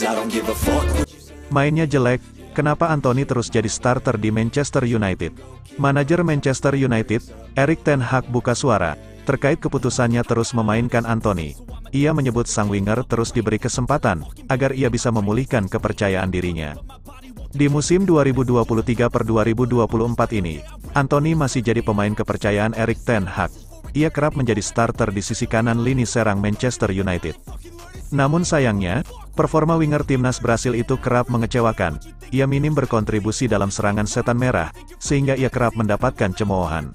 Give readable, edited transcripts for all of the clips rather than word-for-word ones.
I don't give a fuck. Mainnya jelek, kenapa Anthony terus jadi starter di Manchester United? Manajer Manchester United, Erik ten Hag buka suara terkait keputusannya terus memainkan Anthony. Ia menyebut sang winger terus diberi kesempatan agar ia bisa memulihkan kepercayaan dirinya. Di musim 2023-2024 ini, Anthony masih jadi pemain kepercayaan Erik ten Hag. Ia kerap menjadi starter di sisi kanan lini serang Manchester United. Namun sayangnya, performa winger timnas Brasil itu kerap mengecewakan. Ia minim berkontribusi dalam serangan setan merah, sehingga ia kerap mendapatkan cemoohan.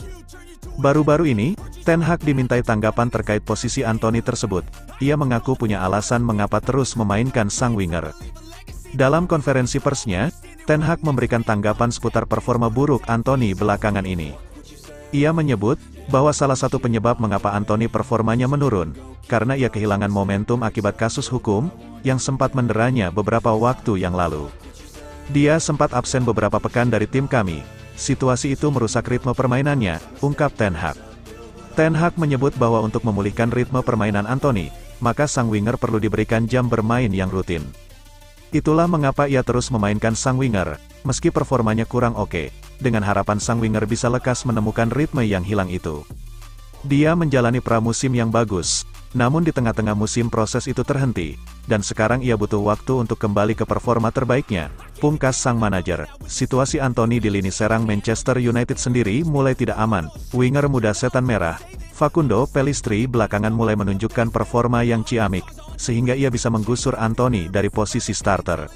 Baru-baru ini, Ten Hag dimintai tanggapan terkait posisi Anthony tersebut. Ia mengaku punya alasan mengapa terus memainkan sang winger. Dalam konferensi persnya, Ten Hag memberikan tanggapan seputar performa buruk Anthony belakangan ini. Ia menyebut bahwa salah satu penyebab mengapa Anthony performanya menurun, karena ia kehilangan momentum akibat kasus hukum yang sempat menderanya beberapa waktu yang lalu. Dia sempat absen beberapa pekan dari tim kami. Situasi itu merusak ritme permainannya, ungkap Ten Hag. Ten Hag menyebut bahwa untuk memulihkan ritme permainan Anthony, maka sang winger perlu diberikan jam bermain yang rutin. Itulah mengapa ia terus memainkan sang winger, meski performanya kurang oke, dengan harapan sang winger bisa lekas menemukan ritme yang hilang itu. Dia menjalani pramusim yang bagus, namun di tengah-tengah musim proses itu terhenti, dan sekarang ia butuh waktu untuk kembali ke performa terbaiknya, pungkas sang manajer. Situasi Anthony di lini serang Manchester United sendiri mulai tidak aman. Winger muda setan merah, Facundo Pellistri belakangan mulai menunjukkan performa yang ciamik, sehingga ia bisa menggusur Anthony dari posisi starter.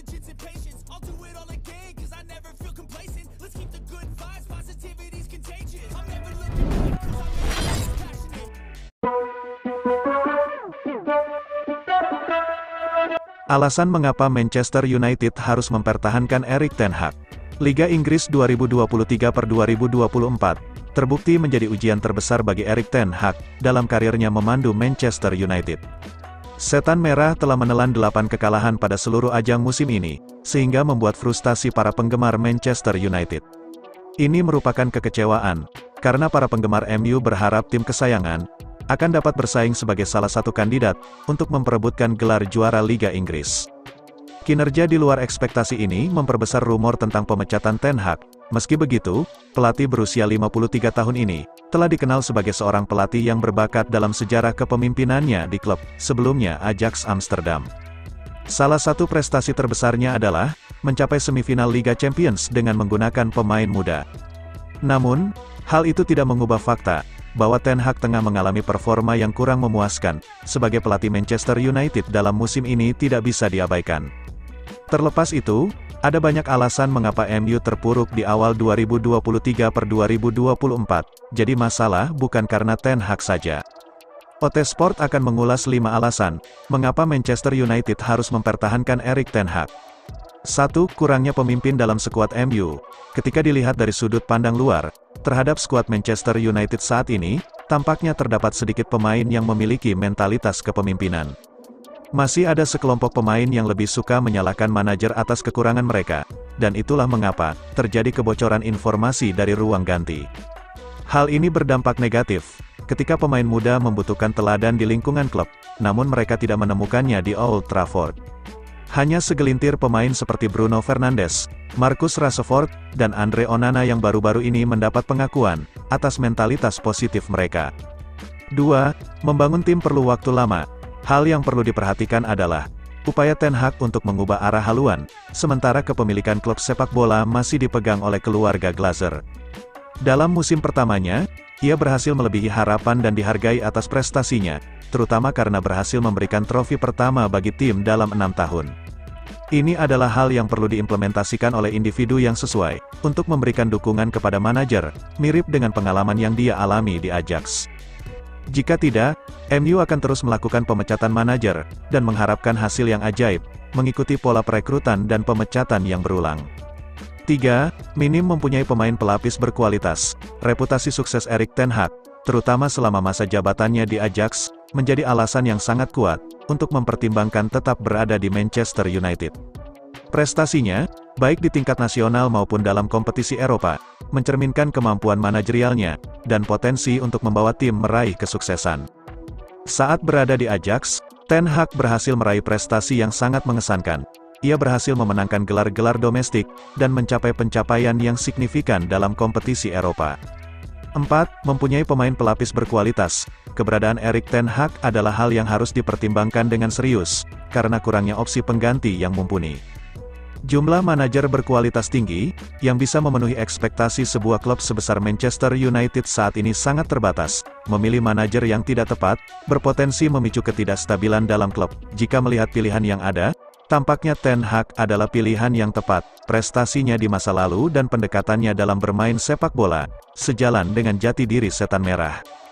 Alasan mengapa Manchester United harus mempertahankan Erik ten Hag. Liga Inggris 2023-2024 terbukti menjadi ujian terbesar bagi Erik ten Hag dalam karirnya memandu Manchester United. Setan Merah telah menelan 8 kekalahan pada seluruh ajang musim ini, sehingga membuat frustasi para penggemar Manchester United. Ini merupakan kekecewaan, karena para penggemar MU berharap tim kesayangan akan dapat bersaing sebagai salah satu kandidat untuk memperebutkan gelar juara Liga Inggris. Kinerja di luar ekspektasi ini memperbesar rumor tentang pemecatan Ten Hag. Meski begitu, pelatih berusia 53 tahun ini telah dikenal sebagai seorang pelatih yang berbakat dalam sejarah kepemimpinannya di klub sebelumnya Ajax Amsterdam. Salah satu prestasi terbesarnya adalah mencapai semifinal Liga Champions dengan menggunakan pemain muda. Namun, hal itu tidak mengubah fakta bahwa Ten Hag tengah mengalami performa yang kurang memuaskan. Sebagai pelatih Manchester United dalam musim ini tidak bisa diabaikan. Terlepas itu, ada banyak alasan mengapa MU terpuruk di awal 2023-2024, jadi masalah bukan karena Ten Hag saja. OT Sport akan mengulas 5 alasan mengapa Manchester United harus mempertahankan Erik ten Hag. 1. Kurangnya pemimpin dalam skuad MU. Ketika dilihat dari sudut pandang luar, terhadap skuad Manchester United saat ini, tampaknya terdapat sedikit pemain yang memiliki mentalitas kepemimpinan. Masih ada sekelompok pemain yang lebih suka menyalahkan manajer atas kekurangan mereka, dan itulah mengapa terjadi kebocoran informasi dari ruang ganti. Hal ini berdampak negatif, ketika pemain muda membutuhkan teladan di lingkungan klub, namun mereka tidak menemukannya di Old Trafford. Hanya segelintir pemain seperti Bruno Fernandes, Marcus Rashford, dan Andre Onana yang baru-baru ini mendapat pengakuan atas mentalitas positif mereka. 2. Membangun tim perlu waktu lama. Hal yang perlu diperhatikan adalah upaya Ten Hag untuk mengubah arah haluan, sementara kepemilikan klub sepak bola masih dipegang oleh keluarga Glazer. Dalam musim pertamanya, ia berhasil melebihi harapan dan dihargai atas prestasinya, terutama karena berhasil memberikan trofi pertama bagi tim dalam 6 tahun. Ini adalah hal yang perlu diimplementasikan oleh individu yang sesuai, untuk memberikan dukungan kepada manajer, mirip dengan pengalaman yang dia alami di Ajax. Jika tidak, MU akan terus melakukan pemecatan manajer, dan mengharapkan hasil yang ajaib, mengikuti pola perekrutan dan pemecatan yang berulang. 3. Minim mempunyai pemain pelapis berkualitas. Reputasi sukses Erik ten Hag, terutama selama masa jabatannya di Ajax, menjadi alasan yang sangat kuat untuk mempertimbangkan tetap berada di Manchester United. Prestasinya, baik di tingkat nasional maupun dalam kompetisi Eropa, mencerminkan kemampuan manajerialnya, dan potensi untuk membawa tim meraih kesuksesan. Saat berada di Ajax, Ten Hag berhasil meraih prestasi yang sangat mengesankan. ia berhasil memenangkan gelar-gelar domestik, dan mencapai pencapaian yang signifikan dalam kompetisi Eropa. 4. Mempunyai pemain pelapis berkualitas. Keberadaan Erik ten Hag adalah hal yang harus dipertimbangkan dengan serius, karena kurangnya opsi pengganti yang mumpuni. Jumlah manajer berkualitas tinggi, yang bisa memenuhi ekspektasi sebuah klub sebesar Manchester United saat ini sangat terbatas. Memilih manajer yang tidak tepat, berpotensi memicu ketidakstabilan dalam klub. Jika melihat pilihan yang ada, tampaknya Ten Hag adalah pilihan yang tepat. Prestasinya di masa lalu dan pendekatannya dalam bermain sepak bola, sejalan dengan jati diri Setan Merah.